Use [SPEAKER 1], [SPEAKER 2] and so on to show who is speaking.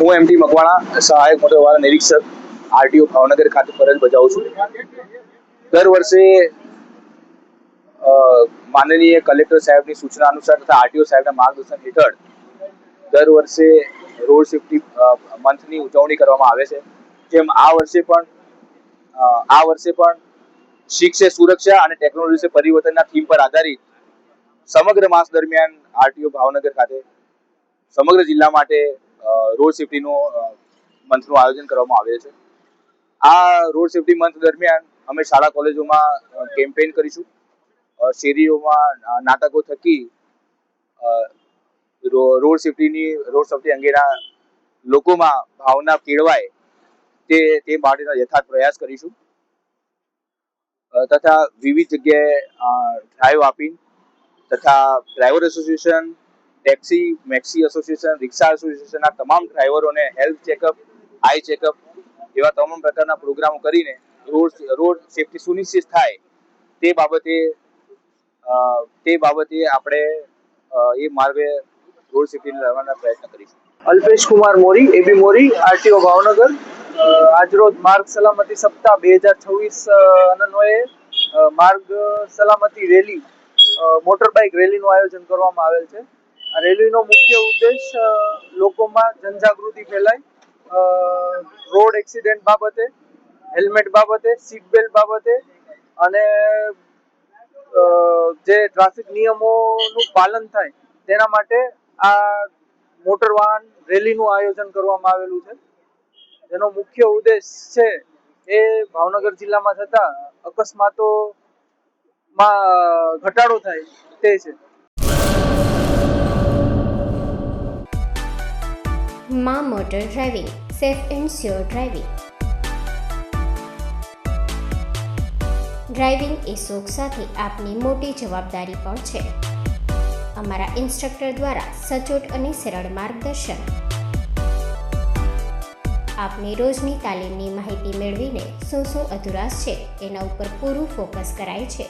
[SPEAKER 1] હું એમટી મકવાણા સહાયક મોટર વાહન નિરીક્ષક આરટીઓ ભાવનગર ખાતે ફરજ બજાવું છું. દર વર્ષે માનનીય કલેક્ટર સાહેબની સૂચના અનુસાર તથા આરટીઓ સાહેબના માર્ગદર્શન હેઠળ દર વર્ષે રોડ સેફ્ટી મંથની ઉજવણી કરવામાં આવે છે. જેમ આ વર્ષે પણ શિક્ષે સુરક્ષા અને ટેકનોલોજી સે પરિવર્તનના થીમ પર આધારિત સમગ્ર માસ દરમિયાન આરટીઓ ભાવનગર ખાતે સમગ્ર જિલ્લા માટે રોડ સેફ્ટીનું મંથનું આયોજન કરવામાં આવે છે. આ રોડ સેફ્ટી મંથ દરમિયાન અમે શાળા કોલેજોમાં કેમ્પેઇન કરીશું. શેરીઓમાં નાટકો થકી રોડ સેફ્ટી અંગેના લોકોમાં ભાવના કેળવાય તે માટેના યથાર્થ પ્રયાસ કરીશું. તથા વિવિધ જગ્યાએ ડ્રાઈવ આપી તથા driver association, taxi maxi association, રિક્ષા એસોસિએશનના તમામ ડ્રાઈવરોને હેલ્થ ચેકઅપ, આઈ ચેકઅપ એવા તમામ પ્રકારના પ્રોગ્રામો કરીને રોડ સેફ્ટી સુનિશ્ચિત થાય તે બાબતે આપણે એ માર્ગે રોડ સેફ્ટી લાવવાના પ્રયત્ન કરીશું.
[SPEAKER 2] અલ્પેશ કુમાર મોરી, એબી મોરી, આરટીઓ ભાવનગર. આજરોજ માર્ગ સલામતી સપ્તાહ 2026 અન્વયે માર્ગ સલામતી રેલી, મોટર બાઇક રેલીનું આયોજન કરવામાં આવેલ છે. આ રેલીનો મુખ્ય ઉદ્દેશ લોકોમાં જનજાગૃતિ ફેલાય, રોડ એક્સિડન્ટ બાબતે, હેલ્મેટ બાબતે, સીટ બેલ્ટ બાબતે અને જે ટ્રાફિક નિયમોનું પાલન થાય તેના માટે આ મોટર વાહન રેલીનું આયોજન કરવામાં આવેલું છે. જેનો મુખ્ય ઉદ્દેશ છે એ ભાવનગર જિલ્લામાં થતા અકસ્માતોમાં ઘટાડો થાય તે છે.
[SPEAKER 3] માં motor driving, safe and sure driving. Driving એ શોખ સાથે આપની મોટી જવાબદારી પણ છે. અમારા ઇન્સ્ટ્રક્ટર દ્વારા સચોટ અને સરળ માર્ગદર્શન. આપની રોજની તાલીમની માહિતી મેળવીને શું અધુરાશ છે એના ઉપર પૂરું ફોકસ કરાય છે.